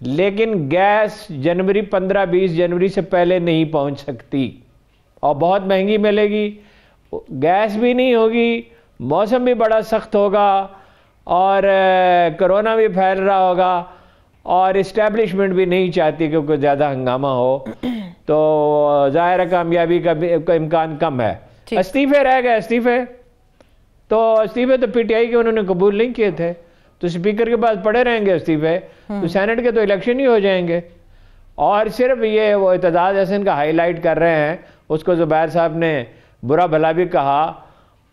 لیکن گیس جنوری 15-20 جنوری سے پہلے نہیں پہنچ سکتی اور بہت مہنگی ملے گی. گیس بھی نہیں ہوگی, موسم بھی بڑا سخت ہوگا اور کرونا بھی پھیل رہا ہوگا اور اسٹیبلشمنٹ بھی نہیں چاہتی کہ کوئی زیادہ ہنگامہ ہو, تو ظاہر کامیابی کا امکان کم ہے. استعفے رہ گئے, استعفے تو پی ٹی آئی کے انہوں نے قبول نہیں کیے تھے, تو اسپیکر کے پاس پڑے رہیں گے استعفے, تو سینٹ کے تو الیکشن ہی ہو جائیں گے. اور صرف یہ وہ اعتزاز احسن کا ہائی لائٹ کر رہے ہیں, اس کو زبیر صاحب نے برا بھلا بھی کہا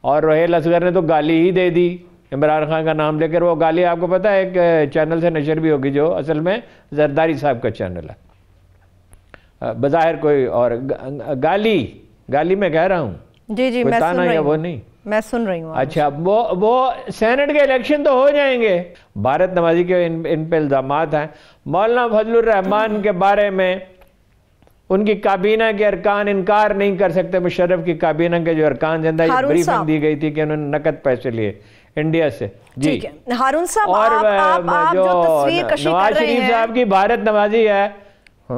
اور روہیل اصغر نے تو گالی ہی دے دی عمران خان کا نام لے کر. وہ گالی آپ کو پتہ ہے ایک چینل سے نشر بھی ہوگی جو اصل میں زرداری صاحب کا چینل ہے, بظاہر کوئی اور گالی میں کہہ رہا ہوں. جی میں سن رہی ہوں, وہ نہیں میں سن رہی ہوں. اچھا, وہ سینٹ کے الیکشن تو ہو جائیں گے. بھارت نوازی کے ان پہ الزامات ہیں. مولانا فضل الرحمان کے بارے میں ان کی کابینہ کے ارکان انکار نہیں کر سکتے. مشرف کی کابینہ کے جو ارکان زندہ بریفنگ دی گئی تھی کہ انہوں نے نقد پیسے لیے انڈیا سے. جی ہارون صاحب, اور جو نواز شریف صاحب کی بھارت نوازی ہے,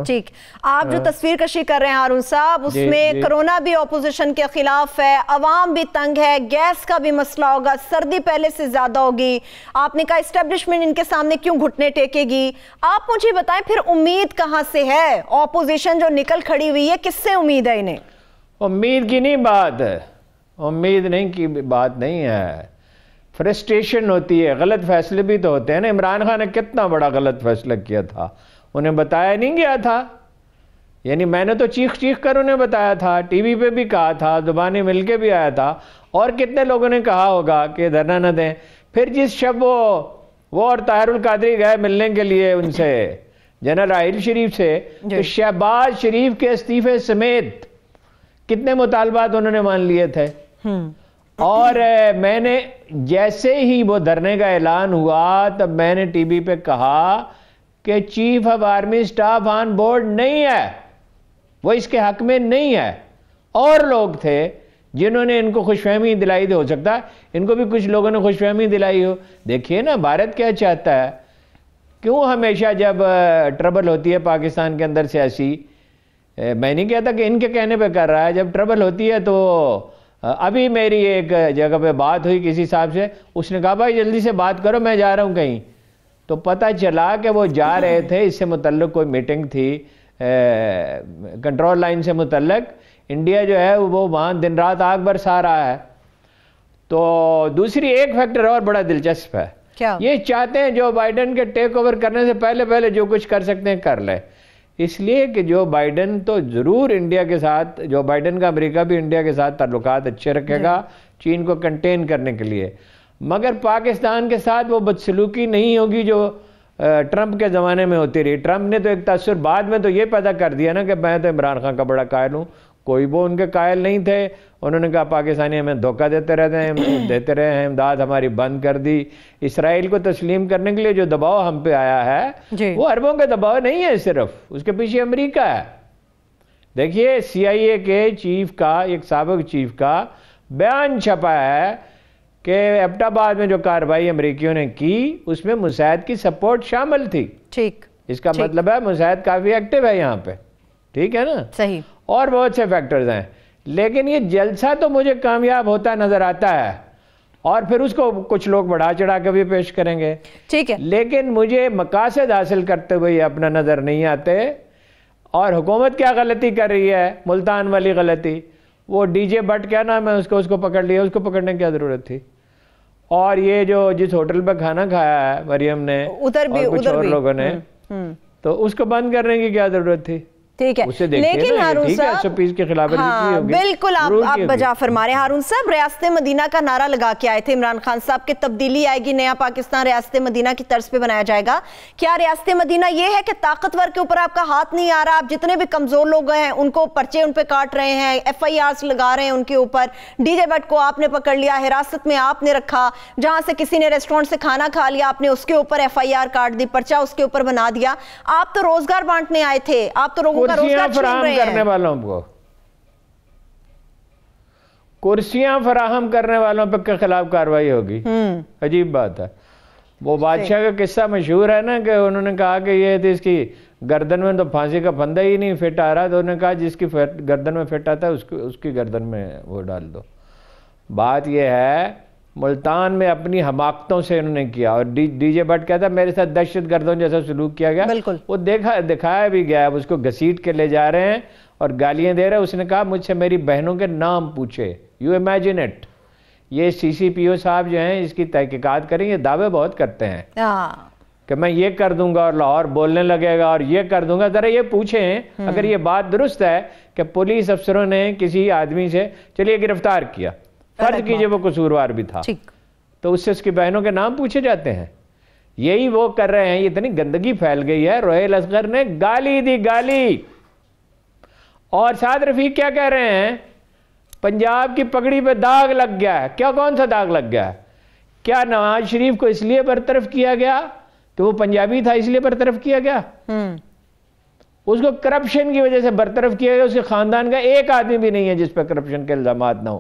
ٹھیک, آپ جو تصویر کشی کر رہے ہیں ہارون صاحب, اس میں کرونا بھی اپوزیشن کے خلاف ہے, عوام بھی تنگ ہے, گیس کا بھی مسئلہ ہوگا, سردی پہلے سے زیادہ ہوگی. آپ نے کہا اسٹیبلشمنٹ ان کے سامنے کیوں گھٹنے ٹیکے گی. آپ مجھے بتائیں پھر امید کہاں سے ہے؟ اپوزیشن جو نکل کھڑی ہوئی ہے, کس سے امید ہے انہیں؟ امید کی نہیں بات ہے, امید نہیں کی بات نہیں ہے, فرسٹریشن ہوتی ہے. غلط فیصلے بھی تو ہوتے ہیں نا. عمران خان نے کتنا بڑا غلط فیصلہ کیا تھا, انہیں بتایا نہیں گیا تھا. یعنی میں نے تو چیخ کر انہیں بتایا تھا, ٹی وی پہ بھی کہا تھا, زبانیں مل کے بھی آیا تھا, اور کتنے لوگوں نے کہا ہوگا کہ دھرنا نہ دیں. پھر جس شب وہ اور طاہر القادری گئے ملنے کے لیے ان سے, جنرل راحیل شریف سے, تو شہباز شریف کے استعفے سمیت کتنے مطالبات انہوں نے مان لیے تھے. اور میں نے جیسے ہی وہ دھرنے کا اعلان ہوا تب میں نے ٹی وی پہ کہا کہ chief of army staff on board نہیں ہے, وہ اس کے حق میں نہیں ہے. اور لوگ تھے جنہوں نے ان کو خوش فہمی دلائی, ہو سکتا ہے ان کو بھی کچھ لوگوں نے خوش فہمی دلائی ہو. دیکھیے نا بھارت کیا چاہتا ہے, کیوں ہمیشہ جب ٹربل ہوتی ہے پاکستان کے اندر سیاسی, میں نہیں کہتا کہ ان کے کہنے پہ کر رہا ہے, جب ٹربل ہوتی ہے تو ابھی میری ایک جگہ پہ بات ہوئی کسی صاحب سے, اس نے کہا بھائی جلدی سے بات کرو میں جا رہا ہوں کہیں. تو پتہ چلا کہ وہ جا رہے تھے, اس سے متعلق کوئی میٹنگ تھی کنٹرول لائن سے متعلق. انڈیا جو ہے وہ وہاں دن رات آگ برسا رہا ہے. تو دوسری ایک فیکٹر اور بڑا دلچسپ ہے, یہ چاہتے ہیں جو بائیڈن کے ٹیک اوور کرنے سے پہلے جو کچھ کر سکتے ہیں کر لے. اس لیے کہ جو بائیڈن تو ضرور انڈیا کے ساتھ, جو بائیڈن کا امریکہ بھی انڈیا کے ساتھ تعلقات اچھے رکھے گا چین کو کنٹین کرنے کے لیے, مگر پاکستان کے ساتھ وہ بدسلوکی نہیں ہوگی جو ٹرمپ کے زمانے میں ہوتی رہی. ٹرمپ نے تو ایک تاثر بعد میں تو یہ پیدا کر دیا نا کہ میں تو عمران خان کا بڑا قائل ہوں. کوئی وہ ان کے قائل نہیں تھے, انہوں نے کہا پاکستانی ہمیں دھوکہ دیتے رہے ہیں, امداد ہماری بند کر دی. اسرائیل کو تسلیم کرنے کے لیے جو دباؤ ہم پہ آیا ہے وہ عربوں کا دباؤ نہیں ہے, صرف اس کے پیچھے امریکہ ہے. دیکھیے سی آئی اے کے چیف کا, ایک سابق چیف کا بیان چھپا ہے کہ ایبٹ آباد میں جو کارروائی امریکیوں نے کی اس میں مساعد کی سپورٹ شامل تھی. ٹھیک, اس کا مطلب ہے مساعد کافی ایکٹیو ہے یہاں پہ, ٹھیک ہے نا, صحیح, اور بہت سے فیکٹرز ہیں. لیکن یہ جلسہ تو مجھے کامیاب ہوتا نظر آتا ہے, اور پھر اس کو کچھ لوگ بڑھا چڑھا کے بھی پیش کریں گے, ٹھیک ہے, لیکن مجھے مقاصد حاصل کرتے ہوئے اپنا نظر نہیں آتے. اور حکومت کیا غلطی کر رہی ہے, ملتان والی غلطی, وہ ڈی جے بٹ کیا نام ہے اس کو پکڑ لیا, اس کو پکڑنے کی کیا ضرورت تھی. اور یہ جو جس ہوٹل پہ کھانا کھایا ہے مریم نے اور کچھ اور لوگوں نے, تو اس کو بند کرنے کی کیا ضرورت تھی. ٹھیک ہے, لیکن ہارون صاحب بالکل آپ بجا فرما رہے ہیں. ہارون صاحب ریاست مدینہ کا نعرہ لگا کے آئے تھے عمران خان صاحب کہ تبدیلی آئے گی, نیا پاکستان ریاست مدینہ کی طرز پہ بنایا جائے گا. کیا ریاست مدینہ یہ ہے کہ طاقتور کے اوپر آپ کا ہاتھ نہیں آ رہا, آپ جتنے بھی کمزور لوگ ہیں ان کو پرچے ان پہ کاٹ رہے ہیں, ایف آئی آرز لگا رہے ہیں ان کے اوپر, ڈی جے بٹ کو آپ نے پکڑ لیا, حراست میں آپ نے رکھا, جہاں سے کسی نے ریسٹورنٹ سے کھانا کھا لیا آپ نے اس کے اوپر ایف آئی آر کاٹ دی, پرچہ اس کے اوپر بنا دیا. آپ تو روزگار بانٹنے آئے تھے, آپ تو لوگوں کا روزگار کرنے والوں کو, کرسیاں فراہم کرنے والوں پہ کے خلاف کارروائی ہوگی. عجیب بات ہے. وہ بادشاہ کا قصہ مشہور ہے نا کہ انہوں نے کہا کہ یہ تو اس کی گردن میں تو پھانسی کا پھندا ہی نہیں فٹ آ رہا، تو انہوں نے کہا جس کی گردن میں فٹ آتا ہے اس کی گردن میں وہ ڈال دو۔ بات یہ ہے ملتان میں اپنی حماقتوں سے انہوں نے کیا، اور ڈی جے بٹ کہتا ہے میرے ساتھ دہشت گردوں جیسا سلوک کیا گیا، وہ دکھایا بھی گیا، اس کو گھسیٹ کے لے جا رہے ہیں اور گالیاں دے رہے ہیں۔ اس نے کہا مجھ سے میری بہنوں کے نام پوچھے، یو امیجن اٹ۔ یہ سی سی پی او صاحب جو ہیں اس کی تحقیقات کریں، یہ دعوے بہت کرتے ہیں کہ میں یہ کر دوں گا اور لاہور بولنے لگے گا اور یہ کر دوں گا۔ ذرا یہ پوچھیں اگر یہ بات درست ہے کہ پولیس افسروں نے کسی آدمی سے چلیے گرفتار کیا، فرض کیجئے وہ قصوروار بھی تھا، تو اس سے اس کی بہنوں کے نام پوچھے جاتے ہیں؟ یہی وہ کر رہے ہیں۔ اتنی گندگی پھیل گئی ہے، روہیل اصغر نے گالی دی، گالی۔ اور سعد رفیق کیا کہہ رہے ہیں؟ پنجاب کی پگڑی پہ داغ لگ گیا ہے۔ کیا کون سا داغ لگ گیا ہے؟ کیا نواز شریف کو اس لیے برطرف کیا گیا کہ وہ پنجابی تھا، اس لیے برطرف کیا گیا؟ اس کو کرپشن کی وجہ سے برطرف کیا گیا۔ اس کے خاندان کا ایک آدمی بھی نہیں ہے جس پہ کرپشن کے الزامات نہ ہو۔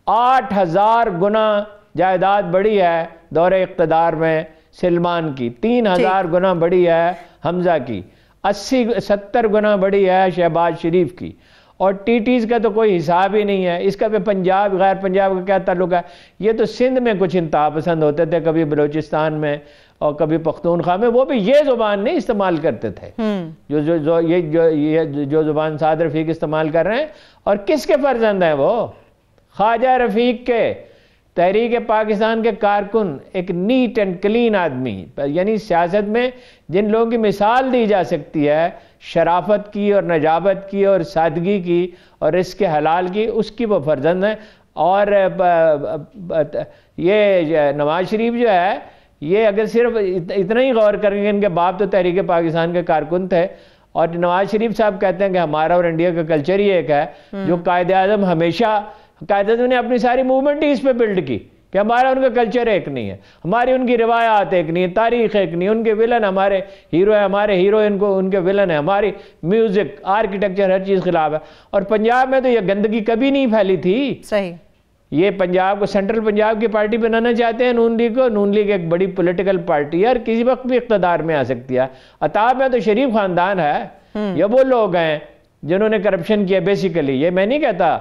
8000 گنا جائیداد بڑی ہے دور اقتدار میں سلمان کی، 3000 گنا بڑی ہے حمزہ کی، 70 گنا بڑی ہے شہباز شریف کی، اور ٹی ٹیز کا تو کوئی حساب ہی نہیں ہے۔ اس کا پہ پنجاب غیر پنجاب کا کیا تعلق ہے؟ یہ تو سندھ میں کچھ انتہا پسند ہوتے تھے، کبھی بلوچستان میں اور کبھی پختونخوا میں، وہ بھی یہ زبان نہیں استعمال کرتے تھے جو زبان سعد رفیق استعمال کر رہے ہیں۔ اور کس کے فرزند ہیں وہ؟ خواجہ رفیق کے، تحریک پاکستان کے کارکن، ایک نیٹ اینڈ کلین آدمی، یعنی سیاست میں جن لوگوں کی مثال دی جا سکتی ہے شرافت کی اور نجابت کی اور سادگی کی اور رزق حلال کی، اس کی وہ فرزند ہیں۔ اور یہ نواز شریف جو ہے، یہ اگر صرف اتنا ہی غور کریں گے، ان کے باپ تو تحریک پاکستان کے کارکن تھے، اور نواز شریف صاحب کہتے ہیں کہ ہمارا اور انڈیا کا کلچر ہی ایک ہے، جو قائد اعظم ہمیشہ، قائد اعظم نے اپنی ساری موومنٹ ہی اس پہ بلڈ کی کہ ہمارا ان کا کلچر ایک نہیں ہے، ہماری ان کی روایات ایک نہیں ہے، تاریخ ایک نہیں ہے، ان کے ولن ہمارے ہیرو ہیں، ہمارے ہیرو ان کے ولن ہیں، ہماری میوزک، آرکیٹیکچر، ہر چیز خلاف ہے۔ اور پنجاب میں تو یہ گندگی کبھی نہیں پھیلی تھی۔ صحیح۔ یہ پنجاب کو سینٹرل پنجاب کی پارٹی بنانا چاہتے ہیں نون لیگ کو۔ نون لیگ ایک بڑی پولیٹیکل پارٹی ہے اور کسی وقت بھی اقتدار میں آ سکتی ہے۔ عطاب میں تو شریف خاندان ہے، یہ وہ لوگ ہیں جنہوں نے کرپشن کیا بیسیکلی۔ یہ میں نہیں کہتا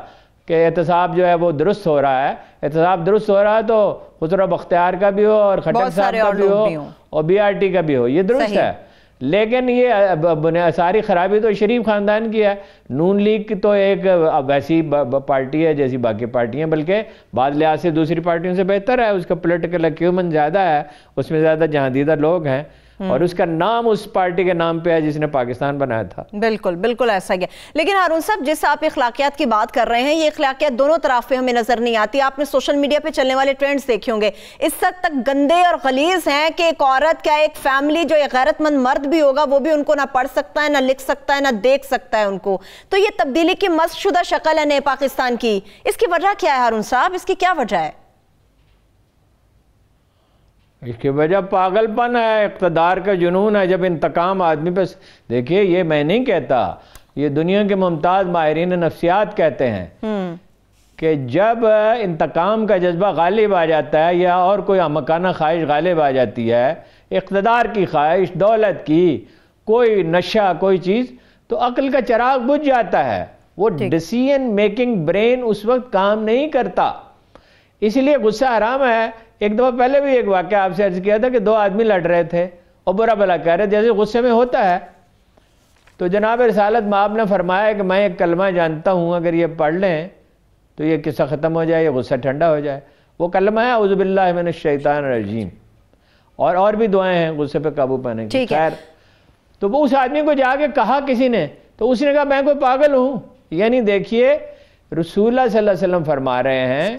کہ احتساب جو ہے وہ درست ہو رہا ہے، احتساب درست ہو رہا ہے تو خسرو بختیار کا بھی ہو اور خٹک صاحب کا بھی ہو اور بی آر ٹی کا بھی ہو، یہ درست ہے، لیکن یہ ساری خرابی تو شریف خاندان کی ہے۔ نون لیگ تو ایک ویسی پارٹی ہے جیسی باقی پارٹیاں، بلکہ بعض لحاظ سے دوسری پارٹیوں سے بہتر ہے، اس کا پولیٹیکل ایکیومن زیادہ ہے، اس میں زیادہ جہاندیدہ لوگ ہیں، اور اس کا نام اس پارٹی کے نام پہ ہے جس نے پاکستان بنایا تھا۔ بالکل بالکل ایسا ہی ہے۔ لیکن ہارون صاحب، جس آپ اخلاقیات کی بات کر رہے ہیں، یہ اخلاقیات دونوں طرف پہ ہمیں نظر نہیں آتی۔ آپ نے سوشل میڈیا پہ چلنے والے ٹرینڈز دیکھے ہوں گے، اس حد تک گندے اور غلیظ ہیں کہ ایک عورت، کیا ایک فیملی جو ایک غیرت مند مرد بھی ہوگا، وہ بھی ان کو نہ پڑھ سکتا ہے، نہ لکھ سکتا ہے، نہ دیکھ سکتا ہے ان کو۔ تو یہ تبدیلی کی مسخ شدہ شکل ہے نئے پاکستان کی، اس کی وجہ کیا ہے ہارون صاحب؟ اس کی کیا وجہ ہے؟ اس کی وجہ پاگل پن ہے، اقتدار کا جنون ہے۔ جب انتقام آدمی پہ، دیکھیے یہ میں نہیں کہتا، یہ دنیا کے ممتاز ماہرین نفسیات کہتے ہیں کہ جب انتقام کا جذبہ غالب آ جاتا ہے یا اور کوئی احمقانہ خواہش غالب آ جاتی ہے، اقتدار کی خواہش، دولت کی، کوئی نشہ، کوئی چیز، تو عقل کا چراغ بجھ جاتا ہے، وہ ڈیسیژن میکنگ برین اس وقت کام نہیں کرتا۔ اس لیے غصہ حرام ہے۔ ایک دفعہ پہلے بھی ایک واقعہ آپ سے عرض کیا تھا کہ دو آدمی لڑ رہے تھے اور برا بھلا کہہ رہے، جیسے غصے میں ہوتا ہے، تو جناب رسالت مآب نے فرمایا کہ میں ایک کلمہ جانتا ہوں، اگر یہ پڑھ لیں تو یہ قصہ ختم ہو جائے، یہ غصہ ٹھنڈا ہو جائے۔ وہ کلمہ ہے اعوذ باللہ من الشیطان الرجیم، اور بھی دعائیں ہیں غصے پہ قابو پانے کی۔ خیر، تو وہ اس آدمی کو جا کے کہا کسی نے، تو اس نے کہا میں کوئی پاگل ہوں؟ یعنی دیکھیے رسول اللہ صلی اللہ علیہ وسلم فرما رہے ہیں،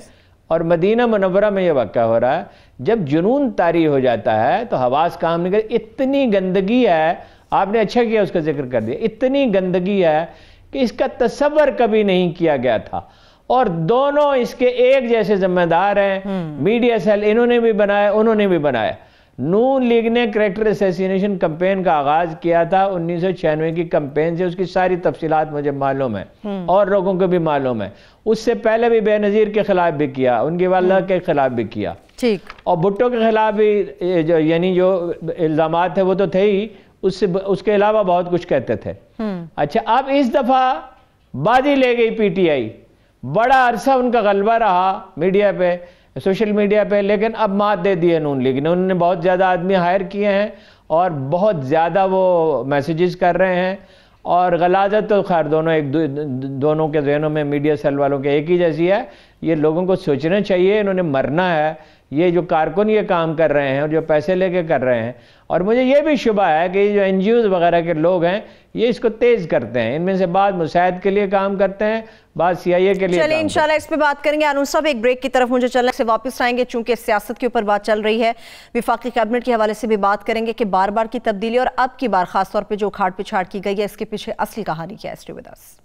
اور مدینہ منورہ میں یہ واقعہ ہو رہا ہے، جب جنون طاری ہو جاتا ہے تو حواس کام نہیں کرتے۔ اتنی گندگی ہے، آپ نے اچھا کیا اس کا ذکر کر دیا، اتنی گندگی ہے کہ اس کا تصور کبھی نہیں کیا گیا تھا، اور دونوں اس کے ایک جیسے ذمہ دار ہیں۔ میڈیا سیل انہوں نے بھی بنایا، انہوں نے بھی بنایا۔ نون لیگ نے کریکٹر اسیسینیشن کمپین کا آغاز کیا تھا 1996 کی کمپین سے، اس کی ساری تفصیلات مجھے معلوم ہے اور لوگوں کو بھی معلوم ہے۔ اس سے پہلے بھی بے نظیر کے خلاف بھی کیا، ان کی والدہ کے خلاف بھی کیا۔ ٹھیک. اور بھٹو کے خلاف بھی یعنی جو الزامات تھے وہ تو تھے ہی، اس کے علاوہ بہت کچھ کہتے تھے. اچھا اب اس دفعہ بازی لے گئی پی ٹی آئی، بڑا عرصہ ان کا غلبہ رہا میڈیا پہ، سوشل میڈیا پہ، لیکن اب مات دے دی ہے نون لیگ نے. انہوں نے بہت زیادہ آدمی ہائر کیے ہیں اور بہت زیادہ وہ میسیجز کر رہے ہیں، اور غلاظت تو خیر دونوں کے ذہنوں میں میڈیا سیل والوں کے ایک ہی جیسی ہے. یہ لوگوں کو سوچنا چاہیے، انہوں نے مرنا ہے. یہ جو کارکن یہ کام کر رہے ہیں اور جو پیسے لے کے کر رہے ہیں، اور مجھے یہ بھی شبہ ہے کہ یہ جو این جی اوز وغیرہ کے لوگ ہیں یہ اس کو تیز کرتے ہیں. ان میں سے بعض مساعد کے لیے کام کرتے ہیں، بعض سی آئی اے کے لیے. چلیں انشاءاللہ اس پہ بات کریں گے. ہارون صاحب ایک بریک کی طرف مجھے چلنے سے واپس آئیں گے، چونکہ سیاست کے اوپر بات چل رہی ہے. وفاقی کیبنٹ کے حوالے سے بھی بات کریں گے کہ بار بار کی تبدیلی اور اب کی بار خاص طور پہ جو اکھاڑ پچھاڑ کی گئی ہے اس کے پیچھے اصلی کہانی کیا ہے. Stay with us.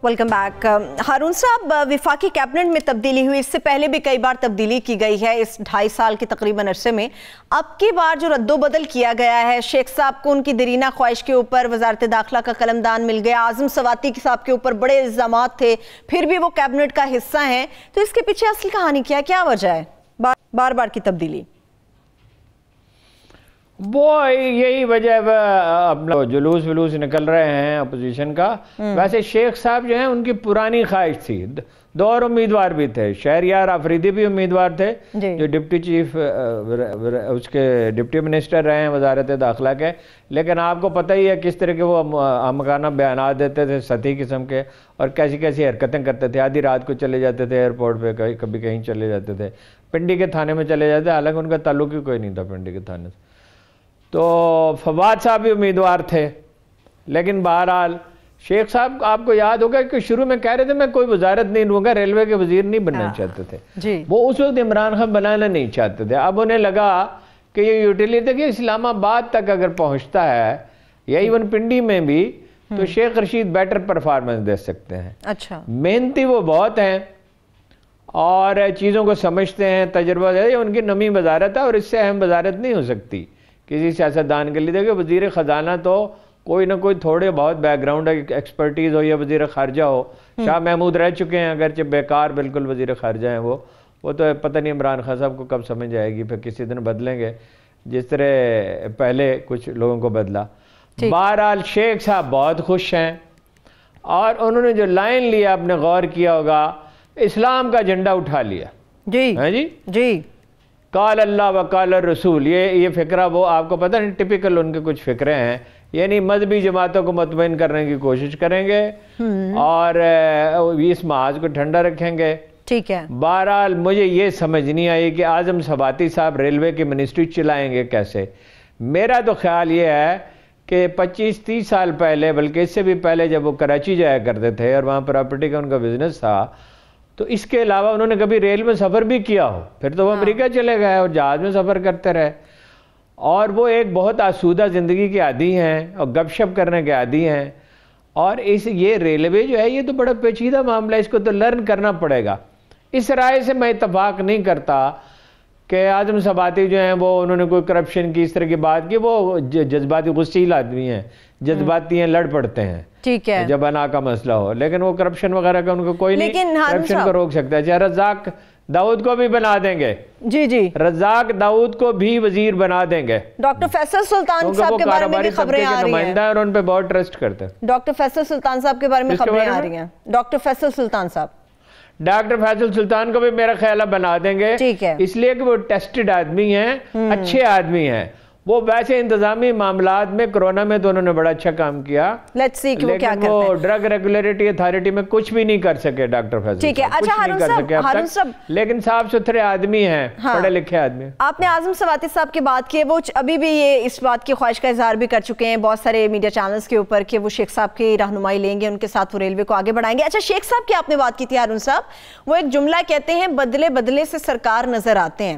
Welcome back. Haroon صاحب، وفاقی کیبنٹ میں تبدیلی ہوئی، اس سے پہلے بھی کئی بار تبدیلی کی گئی ہے اس 2.5 سال کے تقریباً عرصے میں. اب کی بار جو رد و بدل کیا گیا ہے، شیخ صاحب کو ان کی دیرینہ خواہش کے اوپر وزارت داخلہ کا قلمدان مل گیا، اعظم سواتی صاحب کے اوپر بڑے الزامات تھے، پھر بھی وہ کیبنٹ کا حصہ ہیں. تو اس کے پیچھے اصل کہانی کیا وجہ ہے بار بار کی تبدیلی؟ وہ یہی وجہ اپنا جلوس نکل رہے ہیں اپوزیشن کا. ویسے شیخ صاحب جو ہیں ان کی پرانی خواہش تھی، 2 اور امیدوار بھی تھے. شہریار آفریدی بھی امیدوار تھے جو ڈپٹی چیف اس کے ڈپٹی منسٹر رہے ہیں وزارت داخلہ کے. لیکن آپ کو پتہ ہی ہے کس طرح کے وہ احمقانہ بیانات دیتے تھے، سطحی قسم کے، اور کیسی حرکتیں کرتے تھے. آدھی رات کو چلے جاتے تھے ایئرپورٹ پہ، کبھی کہیں چلے جاتے تھے، پنڈی کے تھانے میں چلے جاتے، حالانکہ ان کا تعلق ہی کوئی نہیں تھا پنڈی کے تھانے سے. تو فواد صاحب بھی امیدوار تھے. لیکن بہرحال شیخ صاحب آپ کو یاد ہوگا کہ شروع میں کہہ رہے تھے میں کوئی وزارت نہیں لوں گا، ریلوے کے وزیر نہیں بننا چاہتے تھے. وہ اس وقت عمران خان بنانا نہیں چاہتے تھے. اب انہیں لگا کہ یہ یوٹیلیٹی کہ اسلام آباد تک اگر پہنچتا ہے یا ایون پنڈی میں بھی تو شیخ رشید بیٹر پرفارمنس دے سکتے ہیں. اچھا، محنتی وہ بہت ہیں اور چیزوں کو سمجھتے ہیں، تجربہ ہے. ان کی نمی وزارت ہے اور اس سے اہم وزارت نہیں ہو سکتی کسی سیاستدان کے لیے. دیکھیں وزیر خزانہ تو کوئی نہ کوئی تھوڑے بہت بیک گراؤنڈ ایکسپرٹیز ہو، یا وزیر خارجہ ہو. شاہ محمود رہ چکے ہیں، اگرچہ بیکار بالکل وزیر خارجہ ہیں وہ تو پتہ نہیں عمران خان صاحب کو کب سمجھ آئے گی، پھر کسی دن بدلیں گے جس طرح پہلے کچھ لوگوں کو بدلا. بہرحال شیخ صاحب بہت خوش ہیں اور انہوں نے جو لائن لیا آپ نے غور کیا ہوگا، اسلام کا جھنڈا اٹھا لیا. جی قال اللہ و قال الرسول. یہ فکرہ وہ آپ کو پتہ نہیں ٹپیکل ان کے کچھ فکرے ہیں، یعنی مذہبی جماعتوں کو مطمئن کرنے کی کوشش کریں گے اور اس محاذ کو ٹھنڈا رکھیں گے. ٹھیک ہے. بہرحال مجھے یہ سمجھ نہیں آئی کہ اعظم سواتی صاحب ریلوے کی منسٹری چلائیں گے کیسے. میرا تو خیال یہ ہے کہ 25-30 سال پہلے، بلکہ اس سے بھی پہلے، جب وہ کراچی جایا کرتے تھے اور وہاں پراپرٹی کا ان کا بزنس تھا، تو اس کے علاوہ انہوں نے کبھی ریل میں سفر بھی کیا ہو. پھر تو وہ امریکہ چلے گئے اور جہاز میں سفر کرتے رہے. اور وہ ایک بہت آسودہ زندگی کے عادی ہیں اور گپ شپ کرنے کے عادی ہیں. اور یہ ریلوے جو ہے یہ تو بڑا پیچیدہ معاملہ ہے، اس کو تو لرن کرنا پڑے گا. اس رائے سے میں اتفاق نہیں کرتا کہ اعظم سواتی جو ہیں وہ انہوں نے کوئی کرپشن کی اس طرح کی بات کی. وہ جذباتی غسیل آدمی ہیں، جذباتی ہیں، لڑ پڑتے ہیں. ٹھیک ہے، جب انا کا مسئلہ ہو. لیکن وہ کرپشن وغیرہ کا ان کو کوئی نہیں، کرپشن کو روک سکتا ہے. چاہے رزاق داؤد کو بھی بنا دیں گے. جی رزاق داؤد کو بھی وزیر بنا دیں گے. ڈاکٹر فیصل سلطان صاحب کے بارے میں بھی خبریں آ رہی ہیں اور ان پہ بہت ٹرسٹ کرتے ہیں. ڈاکٹر فیصل سلطان صاحب کے بارے میں خبریں آ رہی ہیں. ڈاکٹر فیصل سلطان صاحب، ڈاکٹر فیصل سلطان کو بھی میرا خیال بنا دیں گے، اس لیے کہ وہ ٹیسٹڈ آدمی ہیں، اچھے آدمی ہیں. وہ ویسے انتظامی معاملات میں کرونا میں تو انہوں نے بڑا اچھا کام کیا، لیکن وہ ڈرگ ریگولیٹری اتھارٹی میں کچھ بھی نہیں کر سکے ڈاکٹر فیصل. ٹھیک ہے. اچھا ہارون صاحب، لیکن صاف ستھرے آدمی ہیں، پڑھے لکھے آدمی. آپ نے اعظم سواتی صاحب کی بات کی، وہ ابھی بھی یہ اس بات کی خواہش کا اظہار بھی کر چکے ہیں بہت سارے میڈیا چینلز کے اوپر کہ وہ شیخ صاحب کی رہنمائی لیں گے، ان کے ساتھ وہ ریلوے کو آگے بڑھائیں گے. اچھا شیخ صاحب کی آپ نے بات کی تھی ہارون صاحب، وہ ایک جملہ کہتے ہیں بدلے بدلے سے سرکار نظر آتے ہیں.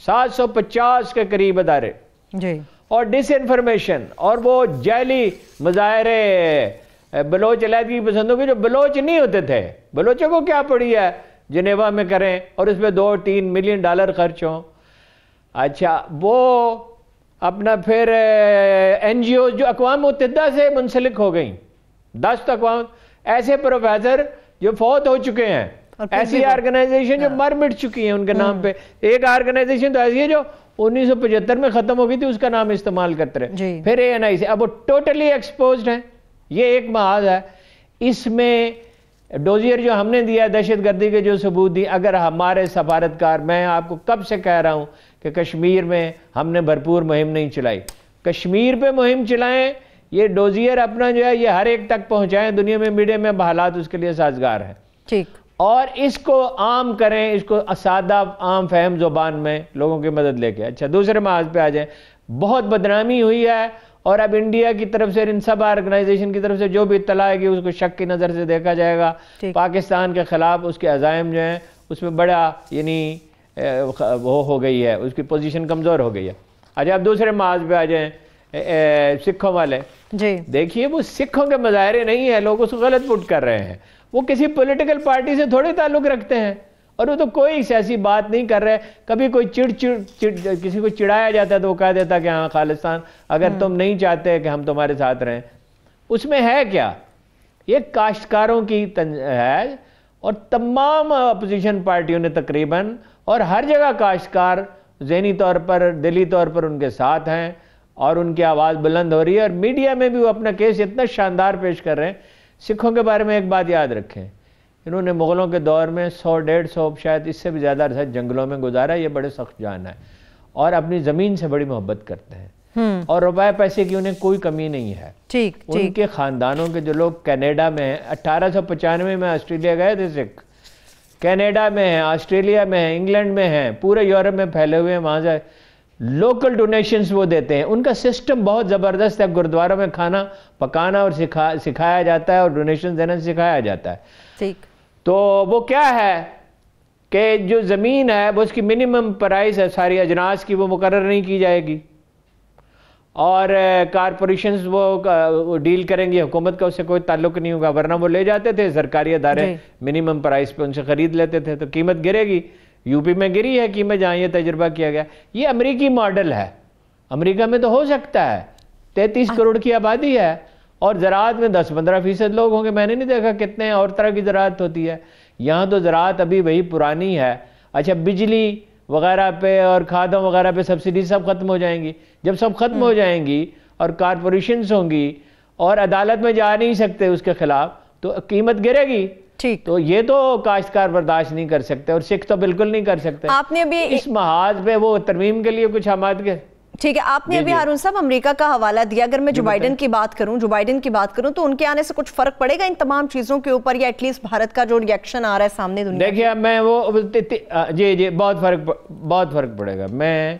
750 کے قریب ادارے جی، اور ڈس انفارمیشن اور وہ جعلی مظاہرے بلوچ علیحدگی پسندوں کے جو بلوچ نہیں ہوتے تھے، بلوچوں کو کیا پڑی ہے جنیوا میں کریں اور اس میں 2-3 ملین ڈالر خرچ ہوں. اچھا وہ اپنا پھر این جی او جو اقوام متحدہ سے منسلک ہو گئیں، 10 اقوام ایسے پروفیسر جو فوت ہو چکے ہیں، ایسی آرگنائزیشن جو مر مٹ چکی ہیں ان کے نام پہ. ایک آرگنائزیشن تو ایسی ہے جو 1975 میں ختم ہو گئی تھی، اس کا نام استعمال کرتے رہے. پھر اے این آئی سے اب وہ ٹوٹلی ایکسپوزڈ ہیں. یہ ایک محاذ ہے. اس میں ڈوزیئر جو ہم نے دیا دہشت گردی کے جو ثبوت دی، اگر ہمارے سفارتکار، میں آپ کو کب سے کہہ رہا ہوں کہ کشمیر میں ہم نے بھرپور مہم نہیں چلائی، کشمیر پہ مہم چلائیں. یہ ڈوزیئر اپنا جو ہے یہ ہر ایک تک پہنچائیں دنیا میں، میڈیا میں حالات اس کے لیے سازگار ہیں. ٹھیک. اور اس کو عام کریں، اس کو سادہ عام فہم زبان میں لوگوں کی مدد لے کے. اچھا دوسرے محاذ پہ آ جائیں. بہت بدنامی ہوئی ہے اور اب انڈیا کی طرف سے ان سب آرگنائزیشن کی طرف سے جو بھی اطلاع آئے گی اس کو شک کی نظر سے دیکھا جائے گا. پاکستان کے خلاف اس کے عزائم جو ہیں اس میں بڑا یعنی وہ ہو گئی ہے، اس کی پوزیشن کمزور ہو گئی ہے. اچھا اب دوسرے محاذ پہ آ جائیں سکھوں والے. جی دیکھیے وہ سکھوں کے مظاہرے نہیں ہیں، لوگ اس کو غلط پٹ کر رہے ہیں. وہ کسی پولیٹیکل پارٹی سے تھوڑے تعلق رکھتے ہیں اور وہ تو کوئی سیاسی بات نہیں کر رہے. کبھی کوئی کسی کو چڑھایا جاتا ہے تو وہ کہہ دیتا کہ ہاں خالصتان اگر تم نہیں چاہتے کہ ہم تمہارے ساتھ رہیں. اس میں ہے کیا؟ یہ کاشتکاروں کی ہے اور تمام اپوزیشن پارٹیوں نے تقریباً اور ہر جگہ کاشتکار ذہنی طور پر دلی طور پر ان کے ساتھ ہیں اور ان کی آواز بلند ہو رہی ہے. اور میڈیا میں بھی وہ اپنا کیس اتنا شاندار پیش کر رہے ہیں. سکھوں کے بارے میں ایک بات یاد رکھیں، انہوں نے مغلوں کے دور میں 100-150 شاید اس سے بھی زیادہ عرصہ جنگلوں میں گزارا. یہ بڑے سخت جان ہے اور اپنی زمین سے بڑی محبت کرتے ہیں اور روپے پیسے کی انہیں کوئی کمی نہیں ہے. ان کے خاندانوں کے جو لوگ کینیڈا میں ہیں، 1895 میں آسٹریلیا گئے تھے سکھ، کینیڈا میں ہیں، آسٹریلیا میں ہیں، انگلینڈ میں ہیں، پورے یورپ میں پھیلے ہوئے ہیں. وہاں سے لوکل ڈونیشنز وہ دیتے ہیں. ان کا سسٹم بہت زبردست ہے. گردواروں میں کھانا پکانا اور سکھایا جاتا ہے اور ڈونیشن دینا سکھایا جاتا ہے. تو وہ کیا ہے کہ جو زمین ہے وہ اس کی منیمم پرائس ہے ساری اجناس کی، وہ مقرر نہیں کی جائے گی اور کارپوریشنز وہ ڈیل کریں گی، حکومت کا اس سے کوئی تعلق نہیں ہوگا. ورنہ وہ لے جاتے تھے سرکاری ادارے منیمم پرائس پہ ان سے خرید لیتے تھے تو قیمت گرے گی. یو پی میں گری ہے قیمت جہاں یہ تجربہ کیا گیا. یہ امریکی ماڈل ہے. امریکہ میں تو ہو سکتا ہے، 33 کروڑ کی آبادی ہے اور زراعت میں 10-15% لوگ ہوں گے. میں نے نہیں دیکھا کتنے اور طرح کی زراعت ہوتی ہے. یہاں تو زراعت ابھی وہی پرانی ہے. اچھا بجلی وغیرہ پہ اور کھادوں وغیرہ پہ سبسڈی سب ختم ہو جائیں گی. جب سب ختم ہو جائیں گی اور کارپوریشنز ہوں گی اور عدالت میں جا نہیں سکتے اس کے خلاف تو قیمت گرے گی. تو یہ تو کاشتکار برداشت نہیں کر سکتے اور سکھ تو بالکل نہیں کر سکتے. آپ نے ابھی اس محاذ پہ وہ ترمیم کے لیے کچھ حمایت کے ٹھیک ہے. آپ نے ابھی ہارون صاحب امریکہ کا حوالہ دیا. اگر میں جو بائیڈن کی بات کروں تو ان کے آنے سے کچھ فرق پڑے گا ان تمام چیزوں کے اوپر یا ایٹ لیسٹ بھارت کا جو ری ایکشن آ رہا ہے سامنے دنیا؟ دیکھیے میں وہ جی بہت فرق پڑے گا. میں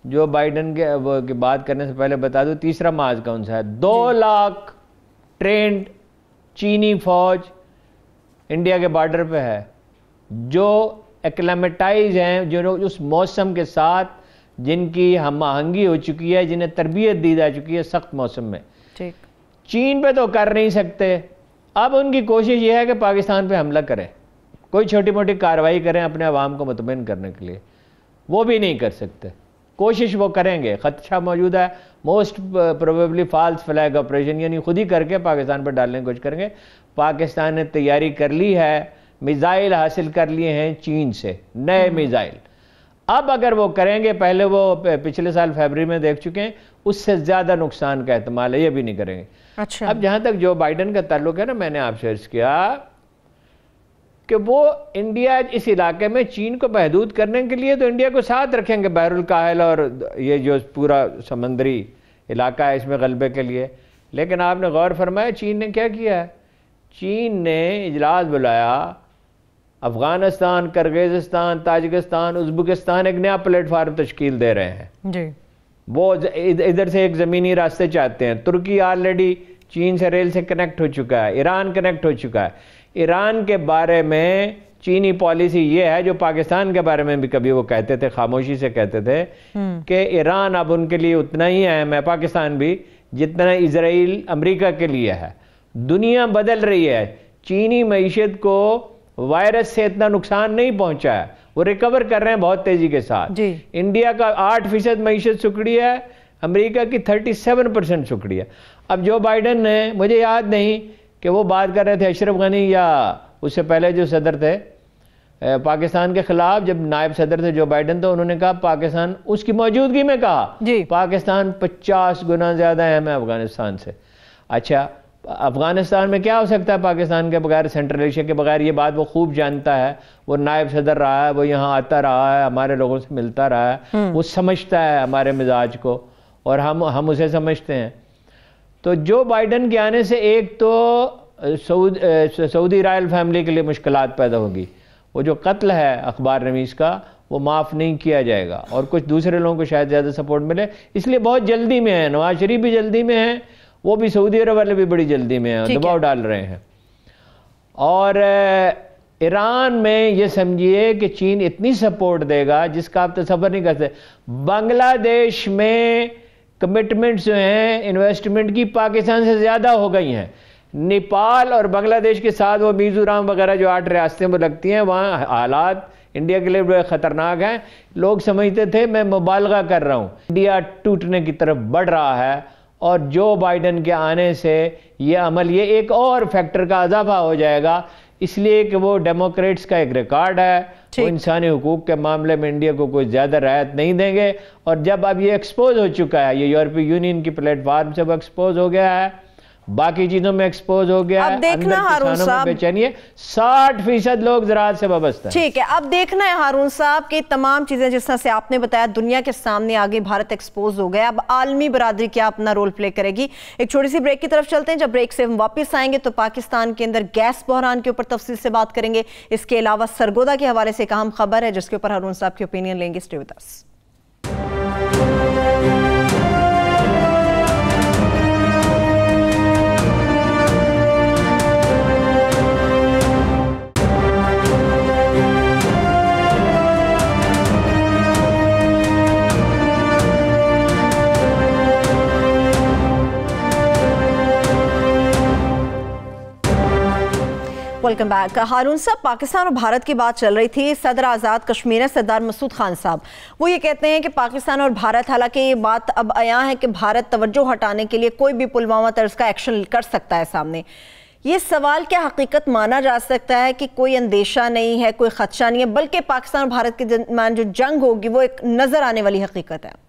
جو بائیڈن کی بات کرنے سے پہلے بتا دوں تیسرا محاذ کون سا ہے. 2 لاکھ ٹرینڈ چینی فوج انڈیا کے بارڈر پہ ہے جو ایکلیمیٹائز ہیں، جو اس موسم کے ساتھ جن کی ہم آہنگی ہو چکی ہے، جنہیں تربیت دی جا چکی ہے سخت موسم میں. چین پہ تو کر نہیں سکتے. اب ان کی کوشش یہ ہے کہ پاکستان پہ حملہ کریں، کوئی چھوٹی موٹی کارروائی کریں اپنے عوام کو مطمئن کرنے کے لیے. وہ بھی نہیں کر سکتے. کوشش وہ کریں گے. خدشہ موجود ہے most probably false flag operation, یعنی خود ہی کر کے پاکستان پہ ڈالنے کی کوشش کریں گے. پاکستان نے تیاری کر لی ہے، میزائل حاصل کر لیے ہیں چین سے، نئے میزائل. اب اگر وہ کریں گے، پہلے وہ پچھلے سال فیبری میں دیکھ چکے ہیں، اس سے زیادہ نقصان کا احتمال ہے. یہ بھی نہیں کریں گے. اب جہاں تک جو بائیڈن کا تعلق ہے نا، میں نے آپ سے عرض کیا کہ وہ انڈیا اس علاقے میں چین کو محدود کرنے کے لیے تو انڈیا کو ساتھ رکھیں گے بحر الکاہل اور یہ جو پورا سمندری علاقہ ہے اس میں غلبے کے لیے. لیکن آپ نے غور فرمایا چین نے کیا کیا ہے؟ چین نے اجلاس بلایا، افغانستان، کرغیزستان، تاجکستان، ازبکستان ایک نیا پلیٹ فارم تشکیل دے رہے ہیں. وہ ادھر سے ایک زمینی راستے چاہتے ہیں. ترکی آلریڈی چین سے ریل سے کنیکٹ ہو چکا ہے، ایران کنیکٹ ہو چکا ہے. ایران کے بارے میں چینی پالیسی یہ ہے جو پاکستان کے بارے میں بھی کبھی وہ کہتے تھے، خاموشی سے کہتے تھے کہ ایران اب ان کے لیے اتنا ہی اہم ہے، پاکستان بھی، جتنا اسرائیل امریکہ کے لیے ہے۔ دنیا بدل رہی ہے، چینی معیشت کو وائرس سے اتنا نقصان نہیں پہنچا ہے، وہ ریکور کر رہے ہیں بہت تیزی کے ساتھ۔ انڈیا کا 8% معیشت سکڑی ہے، امریکہ کی 37% سکڑی ہے۔ اب جو بائیڈن نے، مجھے یاد نہیں کہ وہ بات کر رہے تھے اشرف غنی یا اس سے پہلے جو صدر تھے پاکستان کے خلاف، جب نائب صدر تھے جو بائیڈن، تو انہوں نے کہا پاکستان، اس کی موجودگی میں کہا پاکستان 50 گنا زیادہ اہم ہے افغانستان سے۔ اچھا، افغانستان میں کیا ہو سکتا ہے پاکستان کے بغیر، سینٹرل ایشیا کے بغیر؟ یہ بات وہ خوب جانتا ہے، وہ نائب صدر رہا ہے، وہ یہاں آتا رہا ہے، ہمارے لوگوں سے ملتا رہا ہے، وہ سمجھتا ہے ہمارے مزاج کو اور ہم اسے سمجھتے ہیں۔ تو جو بائیڈن کے آنے سے ایک تو سعودی رائل فیملی کے لیے مشکلات پیدا ہوگی، وہ جو قتل ہے اخبار نویس کا وہ معاف نہیں کیا جائے گا، اور کچھ دوسرے لوگوں کو شاید زیادہ سپورٹ ملے، اس لیے بہت جلدی میں ہے، نواز شریف بھی جلدی میں ہیں، وہ بھی سعودی عرب والے بھی بڑی جلدی میں ہیں، دباؤ ڈال رہے ہیں۔ اور ایران میں یہ سمجھیے کہ چین اتنی سپورٹ دے گا جس کا آپ تصور نہیں کر سکتے۔ بنگلہ دیش میں کمٹمنٹس جو ہیں انویسٹمنٹ کی پاکستان سے زیادہ ہو گئی ہیں۔ نیپال اور بنگلہ دیش کے ساتھ وہ میزورام وغیرہ جو 8 ریاستیں وہ لگتی ہیں، وہاں حالات انڈیا کے لیے بڑے خطرناک ہیں۔ لوگ سمجھتے تھے میں مبالغہ کر رہا ہوں، انڈیا ٹوٹنے کی طرف بڑھ رہا ہے، اور جو بائیڈن کے آنے سے یہ عمل، یہ ایک اور فیکٹر کا اضافہ ہو جائے گا، اس لیے کہ وہ ڈیموکریٹس کا ایک ریکارڈ ہے، وہ انسانی حقوق کے معاملے میں انڈیا کو کوئی زیادہ رعایت نہیں دیں گے، اور جب اب یہ ایکسپوز ہو چکا ہے، یہ یورپی یونین کی پلیٹ فارم سے وہ ایکسپوز ہو گیا ہے، باقی چیزوں میں ایکسپوز ہو گیا ہے، اندر کسانوں میں بے چینی ہے، 60% لوگ زراعت سے وابستہ ہیں۔ ٹھیک ہے، اب دیکھنا ہے ہارون صاحب کہ تمام چیزیں جس طرح سے آپ نے بتایا دنیا کے سامنے آگے بھارت ایکسپوز ہو گیا، اب عالمی برادری کیا اپنا رول پلے کرے گی۔ ایک چھوٹی سی بریک کی طرف چلتے ہیں، جب بریک سے ہم واپس آئیں گے تو پاکستان کے اندر گیس بحران کے اوپر تفصیل سے بات کریں گے، اس کے علاوہ سرگودا کے حوالے سے ایک اہم خبر ہے جس کے اوپر ہارون صاحب کی اوپینین لیں گے۔ Stay with us. Welcome back. Haroon صاحب، پاکستان اور بھارت کی بات چل رہی تھی، صدر آزاد کشمیر ہے سردار مسعود خان صاحب، وہ یہ کہتے ہیں کہ پاکستان اور بھارت، حالانکہ یہ بات اب عیاں ہے کہ بھارت توجہ ہٹانے کے لیے کوئی بھی پلوامہ طرز کا ایکشن کر سکتا ہے سامنے، یہ سوال کیا حقیقت مانا جا سکتا ہے کہ کوئی اندیشہ نہیں ہے، کوئی خدشہ نہیں ہے، بلکہ پاکستان اور بھارت کے درمیان جو جنگ ہوگی وہ ایک نظر آنے والی حقیقت ہے؟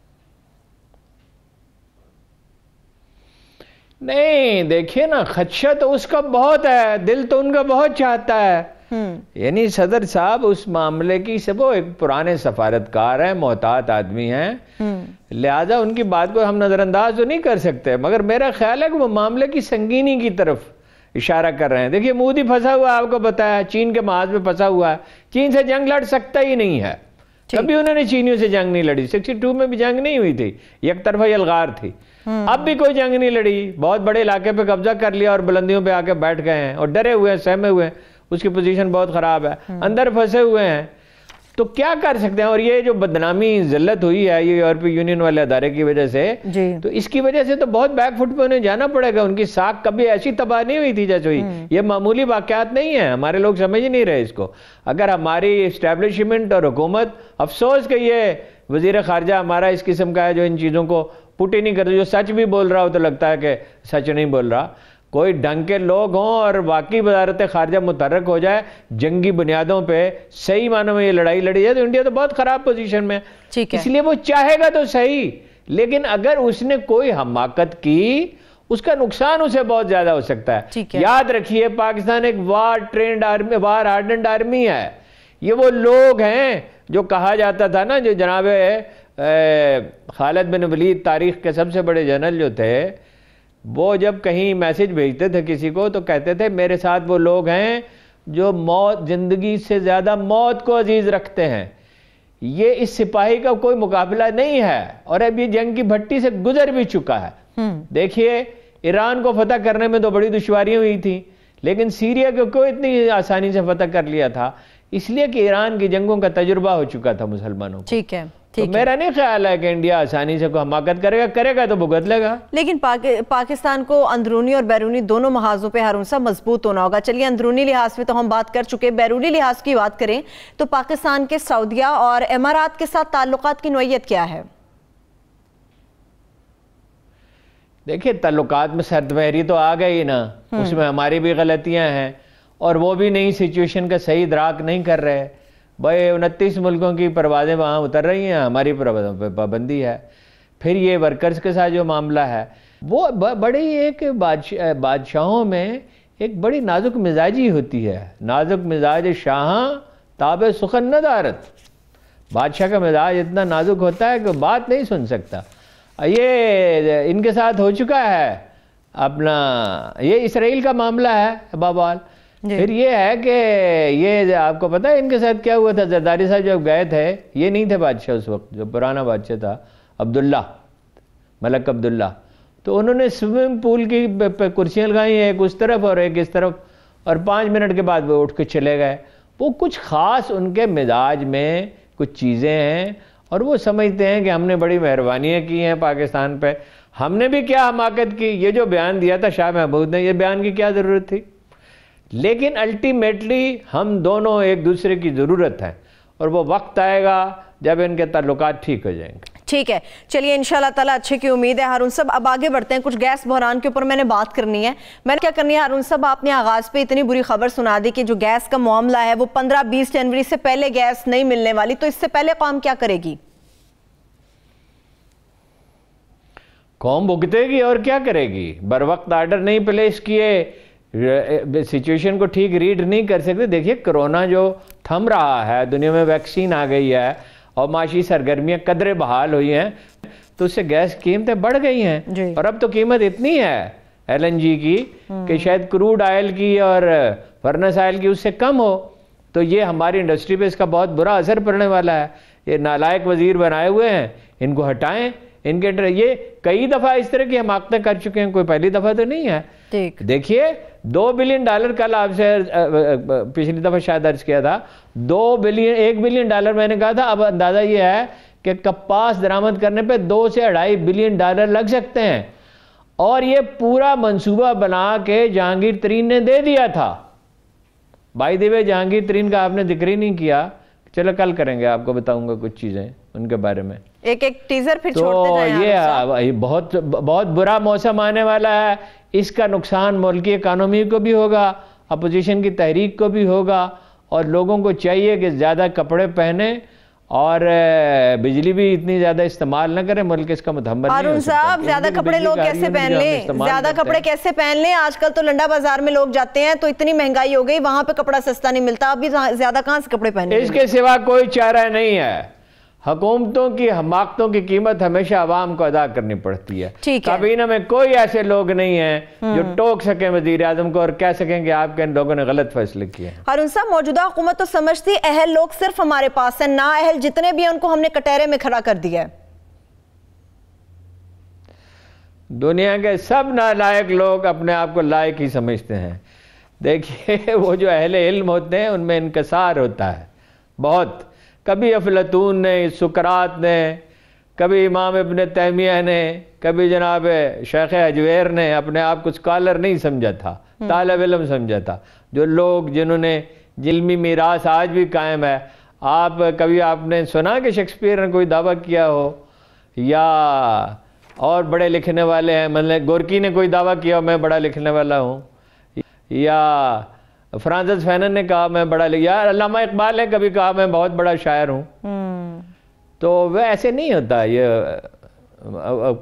نہیں، دیکھیے نا، خدشہ تو اس کا بہت ہے، دل تو ان کا بہت چاہتا ہے، یعنی صدر صاحب اس معاملے کی سب وہ ایک پرانے سفارتکار ہیں، محتاط آدمی ہیں، لہذا ان کی بات کو ہم نظر انداز تو نہیں کر سکتے، مگر میرا خیال ہے کہ وہ معاملے کی سنگینی کی طرف اشارہ کر رہے ہیں۔ دیکھیے مودی پھنسا ہوا ہے، آپ کو بتایا، چین کے محاذ میں پھنسا ہوا ہے، چین سے جنگ لڑ سکتا ہی نہیں ہے، کبھی انہوں نے چینیوں سے جنگ نہیں لڑی، 62 میں بھی جنگ نہیں ہوئی تھی، یک طرفہ یلغار تھی، اب بھی کوئی جنگ نہیں لڑی، بہت بڑے علاقے پہ قبضہ کر لیا اور بلندیوں پہ آ کے بیٹھ گئے ہیں اور ڈرے ہوئے ہیں، سہمے ہوئے ہیں، اس کی پوزیشن بہت خراب ہے، اندر پھنسے ہوئے ہیں، تو کیا کر سکتے ہیں؟ اور یہ جو بدنامی ذلت ہوئی ہے یہ یورپی یونین والے ادارے کی وجہ سے، تو اس کی وجہ سے تو بہت بیک فٹ پہ انہیں جانا پڑے گا، ان کی ساکھ کبھی ایسی تباہ نہیں ہوئی تھی جیسے ہوئی، یہ معمولی واقعات نہیں ہیں، ہمارے لوگ سمجھ نہیں رہے اس کو، اگر ہماری اسٹیبلشمنٹ اور حکومت، افسوس کہ یہ وزیر خارجہ ہمارا اس قسم کا ہے جو ان چیزوں کو پٹ ہی نہیں کرتے، جو سچ بھی بول رہا ہو تو لگتا ہے کہ سچ نہیں بول رہا، کوئی ڈھنگ کے لوگ ہوں اور واقعی وزارت خارجہ متحرک ہو جائے جنگی بنیادوں پہ، صحیح معنوں میں یہ لڑائی لڑی جائے، تو انڈیا تو بہت خراب پوزیشن میں ہے، اس لیے وہ چاہے گا تو صحیح، لیکن اگر اس نے کوئی حماقت کی اس کا نقصان اسے بہت زیادہ ہو سکتا ہے۔ یاد رکھیے پاکستان ایک وار ٹرینڈ آرمی، وار ہارڈنڈ آرمی ہے، یہ وہ لوگ ہیں جو کہا جاتا تھا نا، جو جناب خالد بن ولید تاریخ کے سب سے بڑے جنرل جو تھے، وہ جب کہیں میسج بھیجتے تھے کسی کو تو کہتے تھے میرے ساتھ وہ لوگ ہیں جو موت، زندگی سے زیادہ موت کو عزیز رکھتے ہیں، یہ اس سپاہی کا کوئی مقابلہ نہیں ہے، اور اب یہ جنگ کی بھٹی سے گزر بھی چکا ہے۔ دیکھیے ایران کو فتح کرنے میں تو بڑی دشواریاں ہوئی تھی، لیکن سیریا کو کوئی اتنی آسانی سے فتح کر لیا تھا، اس لیے کہ ایران کی جنگوں کا تجربہ ہو چکا تھا مسلمانوں کو. ٹھیک ہے. تو میرا نہیں خیال ہے کہ انڈیا آسانی سے کوئی حماقت کرے گا تو بھگت لے گا. لیکن پاکستان کو اندرونی اور بیرونی دونوں محاذوں پہ ہارون صاحب مضبوط ہونا ہوگا. چلیے اندرونی لحاظ پہ تو ہم بات کر چکے, بیرونی لحاظ کی بات کریں تو پاکستان کے سعودیہ اور امارات کے ساتھ تعلقات کی نوعیت کیا ہے؟ دیکھیں تعلقات میں سرد مہری تو آ گئی نا, اس میں ہماری بھی غلطیاں ہیں اور وہ بھی نئی سچویشن کا صحیح ادراک نہیں کر رہے. بھائی 29 ملکوں کی پروازیں وہاں اتر رہی ہیں, ہماری پروازوں پہ پابندی ہے. پھر یہ ورکرز کے ساتھ جو معاملہ ہے وہ بڑی ایک بادشاہوں میں ایک بڑی نازک مزاجی ہوتی ہے. نازک مزاج شاہاں تاب سخن نہ دارت. بادشاہ کا مزاج اتنا نازک ہوتا ہے کہ بات نہیں سن سکتا. یہ ان کے ساتھ ہو چکا ہے اپنا, یہ اسرائیل کا معاملہ ہے بابال. پھر یہ ہے کہ یہ آپ کو پتہ ہے ان کے ساتھ کیا ہوا تھا؟ زرداری صاحب جب گئے تھے, یہ نہیں تھے بادشاہ اس وقت, جو پرانا بادشاہ تھا عبداللہ, ملک عبداللہ, تو انہوں نے سوئمنگ پول کی کرسیاں لگائیں, ایک اس طرف اور ایک اس طرف, اور 5 منٹ کے بعد وہ اٹھ کے چلے گئے. وہ کچھ خاص ان کے مزاج میں کچھ چیزیں ہیں اور وہ سمجھتے ہیں کہ ہم نے بڑی مہربانیاں کی ہیں پاکستان پہ. ہم نے بھی کیا حماقت کی, یہ جو بیان دیا تھا شاہ محمود نے, یہ بیان کی کیا ضرورت تھی؟ لیکن الٹیمیٹلی ہم دونوں ایک دوسرے کی ضرورت ہے اور وہ وقت آئے گا جب ان کے تعلقات ٹھیک ہو جائیں گے. ٹھیک ہے, چلیے انشاءاللہ تعالیٰ اچھے کی امید ہے. ہارون صاحب اب آگے بڑھتے ہیں, کچھ گیس بحران کے اوپر میں نے بات کرنی ہے. میں نے کیا کرنی ہے ہارون صاحب, آپ نے آغاز پہ اتنی بری خبر سنا دی کہ جو گیس کا معاملہ ہے وہ 15-20 جنوری سے پہلے گیس نہیں ملنے والی, تو اس سے پہلے قوم کیا کرے گی؟ قوم بھگتے گی اور کیا کرے گی. بر وقت آرڈر نہیں پلیس کیے, سچویشن کو ٹھیک ریڈ نہیں کر سکتے. دیکھیے کرونا جو تھم رہا ہے, دنیا میں ویکسین آ گئی ہے اور معاشی سرگرمیاں قدرے بحال ہوئی ہیں, تو اس سے گیس قیمتیں بڑھ گئی ہیں. اور اب تو قیمت اتنی ہے LNG کی کہ شاید کروڈ آئل کی اور فرنس آئل کی اس سے کم ہو. تو یہ ہماری انڈسٹری پہ اس کا بہت برا اثر پڑنے والا ہے. یہ نالائق وزیر بنائے ہوئے ہیں, ان کو ہٹائیں. ان کے یہ کئی دفعہ اس طرح کی حماقتیں کر چکے ہیں, کوئی پہلی دفعہ تو نہیں ہے. دیکھیے $2 بلین کل آپ سے پچھلی دفعہ شاید عرض کیا تھا, $1 بلین میں نے کہا تھا. اب اندازہ یہ ہے کہ کپاس درآمد کرنے پہ $2 سے $2.5 بلین لگ سکتے ہیں, اور یہ پورا منصوبہ بنا کے جہانگیر ترین نے دے دیا تھا. بائی دی وے جہانگیر ترین کا آپ نے ذکر ہی نہیں کیا, چلو کل کریں گے, آپ کو بتاؤں گا کچھ چیزیں ان کے بارے میں. ایک ٹیزر پھر چھوڑتے جائیں. تو یہ بہت برا موسم آنے والا ہے. اس کا نقصان ملکی اکانومی کو بھی ہوگا, اپوزیشن کی تحریک کو بھی ہوگا, اور لوگوں کو چاہیے کہ زیادہ کپڑے پہنیں اور بجلی بھی اتنی زیادہ استعمال نہ کریں. ملک اس کا متحمل نہیں ہو سکتا. ہارون صاحب زیادہ کپڑے لوگ کیسے پہن لیں؟ زیادہ کپڑے کیسے پہن لیں؟ آج کل تو لنڈا بازار میں لوگ جاتے ہیں تو اتنی مہنگائی ہو گئی, وہاں پہ کپڑا سستا نہیں ملتا. اب بھی زیادہ کہاں سے کپڑے پہنے؟ اس کے سوا کوئی چارہ نہیں ہے. حکومتوں کی حماقتوں کی قیمت ہمیشہ عوام کو ادا کرنی پڑتی ہے. کابینہ میں کوئی ایسے لوگ نہیں ہیں جو ٹوک سکیں وزیر اعظم کو اور کہہ سکیں کہ آپ کے ان لوگوں نے غلط فیصلے کیے ہیں. ہارون صاحب موجودہ حکومت تو سمجھتی اہل لوگ صرف ہمارے پاس ہیں, نا اہل جتنے بھی ہیں ان کو ہم نے کٹہرے میں کھڑا کر دیا ہے. دنیا کے سب نالائق لوگ اپنے آپ کو لائق ہی سمجھتے ہیں. دیکھیے وہ جو اہل علم ہوتے ہیں ان میں انکسار ہوتا ہے بہت. کبھی افلاطون نے, سقراط نے, کبھی امام ابن تیمیہ نے, کبھی جناب شیخ اجویر نے اپنے آپ کو اسکالر نہیں سمجھا تھا, طالب علم سمجھا تھا. جو لوگ جنہوں نے علمی میراث آج بھی قائم ہے. کبھی آپ نے سنا کہ شیکسپیئر نے کوئی دعویٰ کیا ہو, یا اور بڑے لکھنے والے ہیں, مطلب گورکی نے کوئی دعویٰ کیا ہو میں بڑا لکھنے والا ہوں, یا فرانسس فینن نے کہا میں بڑا یار علامہ اقبال نے کبھی کہا میں بہت بڑا شاعر ہوں. تو وہ ایسے نہیں ہوتا. یہ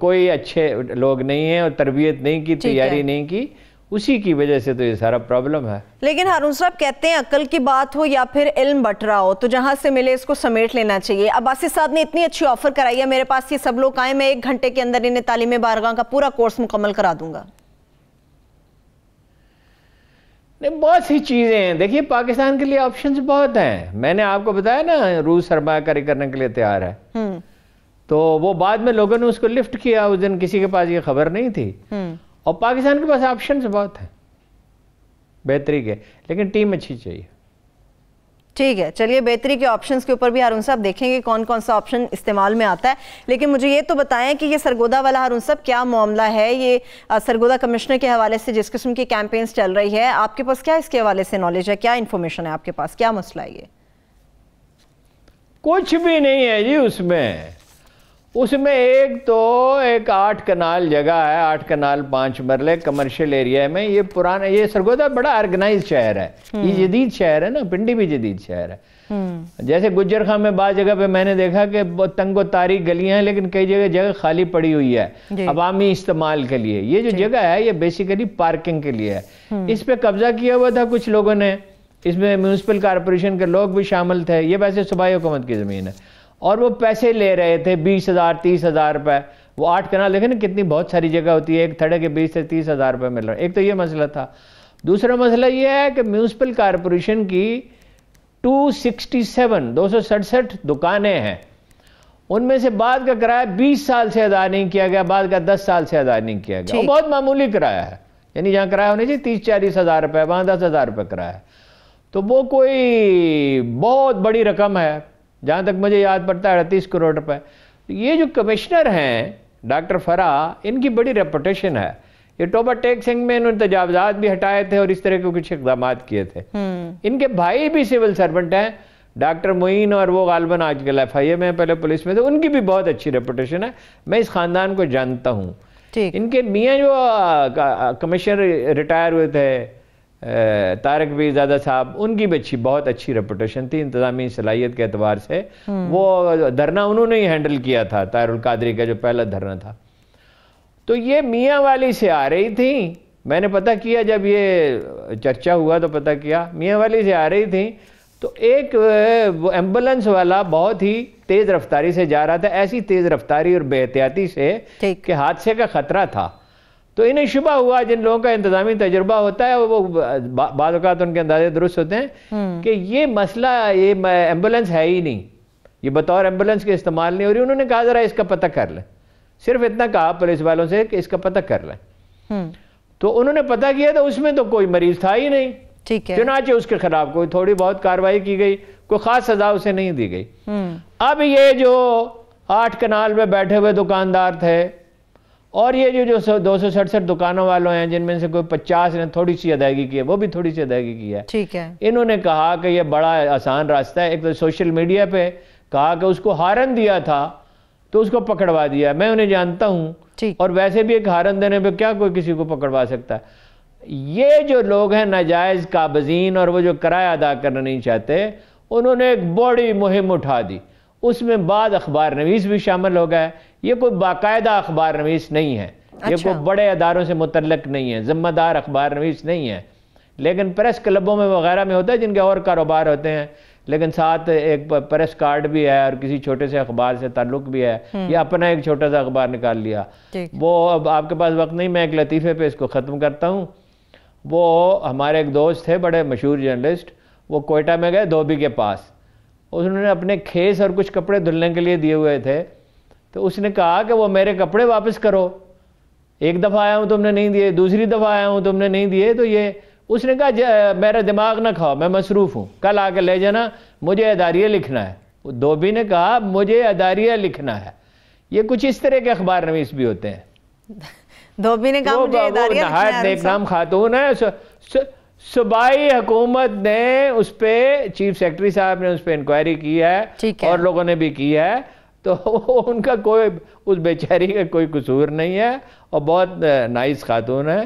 کوئی اچھے لوگ نہیں ہیں اور تربیت نہیں کی, تیاری نہیں کی, اسی کی وجہ سے تو یہ سارا پرابلم ہے. لیکن ہارون صاحب کہتے ہیں عقل کی بات ہو یا پھر علم بٹ رہا ہو تو جہاں سے ملے اس کو سمیٹ لینا چاہیے. عباسی صاحب نے اتنی اچھی آفر کرائی ہے, میرے پاس یہ سب لوگ آئے, میں 1 گھنٹے کے اندر انہیں تعلیم بارگاہ کا پورا کورس مکمل کرا دوں گا. بہت سی چیزیں ہیں. دیکھیے پاکستان کے لیے آپشنز بہت ہیں. میں نے آپ کو بتایا نا روس سرمایہ کاری کرنے کے لیے تیار ہے, تو وہ بعد میں لوگوں نے اس کو لفٹ کیا. اس دن کسی کے پاس یہ خبر نہیں تھی, اور پاکستان کے پاس آپشنز بہت ہیں بہتری کے, لیکن ٹیم اچھی چاہیے. ٹھیک ہے، چلیے بہتری کے آپشنز کے اوپر بھی ہارون صاحب دیکھیں گے کون کون سا آپشن استعمال میں آتا ہے، لیکن مجھے یہ تو بتائیں کہ یہ سرگودا والا ہارون صاحب کیا معاملہ ہے؟ یہ سرگودا کمشنر کے حوالے سے جس قسم کی کیمپینز چل رہی ہے، آپ کے پاس کیا اس کے حوالے سے نالج ہے، کیا انفارمیشن ہے آپ کے پاس، کیا مسئلہ ہے یہ؟ کچھ بھی نہیں ہے جی اس میں ایک تو 8 کنال جگہ ہے، 8 کنال 5 مرلے کمرشل ایریا میں. یہ پرانا، یہ سرگودا بڑا آرگنائز شہر ہے، یہ جدید شہر ہے نا، پنڈی بھی جدید شہر ہے. جیسے گجر خان میں بعض جگہ پہ میں نے دیکھا کہ بہت تنگ و تاریک گلیاں ہیں، لیکن کئی جگہ خالی پڑی ہوئی ہے عوامی استعمال کے لیے. یہ جو جگہ ہے یہ بیسیکلی پارکنگ کے لیے ہے. اس پہ قبضہ کیا ہوا تھا کچھ لوگوں نے، اس میں میونسپل کارپوریشن کے لوگ بھی شامل تھے. یہ ویسے صوبائی حکومت کی زمین ہے اور وہ پیسے لے رہے تھے 20,000 30,000 روپے. وہ 8 کنال دیکھیں نا کتنی بہت ساری جگہ ہوتی ہے، ایک تھڑے کے 20 سے 30,000 روپے مل رہا ہے. ایک تو یہ مسئلہ تھا. دوسرا مسئلہ یہ ہے کہ میونسپل کارپوریشن کی 267 دکانیں ہیں، ان میں سے بعض کا کرایہ 20 سال سے ادا نہیں کیا گیا، بعض کا 10 سال سے ادا نہیں کیا گیا. وہ بہت معمولی کرایہ ہے، یعنی جہاں کرایہ ہونے چاہیے 30-40 ہزار روپے، وہاں 10,000 روپے کرایہ ہے. تو وہ کوئی بہت بڑی رقم ہے، جہاں تک مجھے یاد پڑتا ہے 38 کروڑ روپے. یہ جو کمشنر ہیں ڈاکٹر فرا، ان کی بڑی ریپوٹیشن ہے. یہ ٹوبا ٹیکسنگ میں انہوں نے تجاوزات بھی ہٹائے تھے اور اس طرح کے کچھ اقدامات کیے تھے. ان کے بھائی بھی سول سرونٹ ہیں ڈاکٹر معین، اور وہ غالباً آج کل FIA میں پہلے پولیس میں تھے. ان کی بھی بہت اچھی ریپوٹیشن ہے، میں اس خاندان کو جانتا ہوں. ان کے میاں جو کمشنر ریٹائر ہوئے تھے طارق بھی زادہ صاحب، ان کی بھی بہت اچھی ریپوٹیشن تھی انتظامی صلاحیت کے اعتبار سے. وہ دھرنا انہوں نے ہی ہینڈل کیا تھا، طاہر القادری کا جو پہلا دھرنا تھا. تو یہ میاں والی سے آ رہی تھیں، میں نے پتہ کیا جب یہ چرچا ہوا تو پتہ کیا میاں والی سے آ رہی تھیں. تو ایک وہ ایمبولنس والا بہت ہی تیز رفتاری سے جا رہا تھا، ایسی تیز رفتاری اور بے احتیاطی سے کہ حادثے کا خطرہ تھا. تو انہیں شبہ ہوا، جن لوگوں کا انتظامی تجربہ ہوتا ہے وہ بعض اوقات ان کے اندازے درست ہوتے ہیں کہ یہ مسئلہ یہ ایمبولنس ہے ہی نہیں، یہ بطور ایمبولنس کے استعمال نہیں ہو رہی. انہوں نے کہا ذرا اس کا پتہ کر لیں، صرف اتنا کہا پولیس والوں سے کہ اس کا پتہ کر لیں. تو انہوں نے پتہ کیا تو اس میں تو کوئی مریض تھا ہی نہیں. چنانچہ اس کے خلاف کوئی تھوڑی بہت کارروائی کی گئی، کوئی خاص سزا اسے نہیں دی گئی. اب یہ جو 8 کنال میں بیٹھے ہوئے دکاندار تھے اور یہ جو 267 دکانوں والوں ہیں، جن میں سے کوئی 50 نے تھوڑی سی ادائیگی کی ہے، وہ بھی تھوڑی سی ادائیگی کی ہے. انہوں نے کہا کہ یہ بڑا آسان راستہ ہے. ایک تو سوشل میڈیا پہ کہا کہ اس کو ہارن دیا تھا تو اس کو پکڑوا دیا. میں انہیں جانتا ہوں، اور ویسے بھی ایک ہارن دینے پہ کیا کوئی کسی کو پکڑوا سکتا ہے. یہ جو لوگ ہیں ناجائز قابضین اور وہ جو کرایہ ادا کرنا نہیں چاہتے، انہوں نے ایک بڑی مہم اٹھا دی. اس میں بعض اخبار نویس بھی شامل ہو گئے. یہ کوئی باقاعدہ اخبار نویس نہیں ہے، یہ کوئی بڑے اداروں سے متعلق نہیں ہے، ذمہ دار اخبار نویس نہیں ہے، لیکن پریس کلبوں میں وغیرہ میں ہوتا ہے جن کے اور کاروبار ہوتے ہیں، لیکن ساتھ ایک پریس کارڈ بھی ہے اور کسی چھوٹے سے اخبار سے تعلق بھی ہے، یا اپنا ایک چھوٹا سا اخبار نکال لیا. وہ اب آپ کے پاس وقت نہیں، میں ایک لطیفے پہ اس کو ختم کرتا ہوں. وہ ہمارے ایک دوست تھے بڑے مشہور جرنلسٹ، وہ کوئٹہ میں گئے دھوبی کے پاس. انہوں نے اپنے کھیس اور کچھ کپڑے دھلنے کے لیے دیے ہوئے تھے، تو اس نے کہا کہ وہ میرے کپڑے واپس کرو. ایک دفعہ آیا ہوں تم نے نہیں دیے، دوسری دفعہ آیا ہوں تم نے نہیں دیے. تو یہ اس نے کہا میرا دماغ نہ کھاؤ، میں مصروف ہوں، کل آ کے لے جانا، مجھے اداریہ لکھنا ہے. دھوبی نے کہا مجھے اداریہ لکھنا ہے. یہ کچھ اس طرح کے اخبار نویس بھی ہوتے ہیں. دھوبی نے کہا مجھے اداریہ لکھنا ہے. نہایت نیک نام خاتون ہے. صوبائی حکومت نے اس پہ، چیف سیکرٹری صاحب نے اس پہ انکوائری کی ہے اور لوگوں نے بھی کی ہے. تو ان کا کوئی، اس بیچاری کا کوئی قصور نہیں ہے، اور بہت نائس خاتون ہے،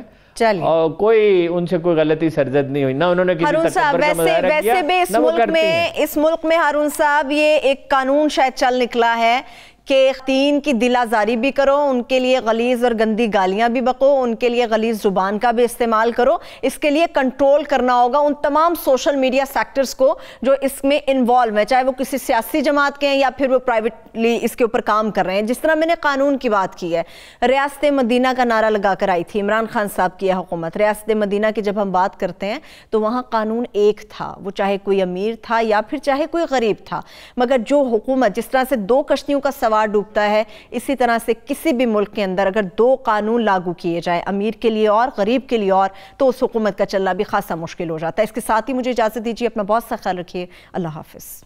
اور کوئی ان سے کوئی غلطی سرزد نہیں ہوئی، نہ انہوں نے کسی تکبر کا مظاہرہ کیا، نہ وہ کرتی ہیں. اس ملک میں ہارون صاحب یہ ایک قانون شاید چل نکلا ہے کہ خواتین کی دل آزاری بھی کرو، ان کے لیے غلیظ اور گندی گالیاں بھی بکو، ان کے لیے غلیظ زبان کا بھی استعمال کرو. اس کے لیے کنٹرول کرنا ہوگا ان تمام سوشل میڈیا سیکٹرز کو جو اس میں انوالو ہیں، چاہے وہ کسی سیاسی جماعت کے ہیں یا پھر وہ پرائیویٹلی اس کے اوپر کام کر رہے ہیں. جس طرح میں نے قانون کی بات کی ہے، ریاست مدینہ کا نعرہ لگا کر آئی تھی عمران خان صاحب کی حکومت. ریاست مدینہ کی جب ہم بات کرتے ہیں تو وہاں قانون ایک تھا، وہ چاہے کوئی امیر تھا یا پھر چاہے کوئی غریب تھا، مگر جو حکومت جس طرح سے 2 کشتیوں کا سوار پروار ڈوبتا ہے، اسی طرح سے کسی بھی ملک کے اندر اگر دو قانون لاگو کیے جائیں، امیر کے لیے اور غریب کے لیے اور، تو اس حکومت کا چلنا بھی خاصا مشکل ہو جاتا ہے۔ اس کے ساتھ ہی مجھے اجازت دیجیے، اپنا بہت سا خیال رکھیے، اللہ حافظ۔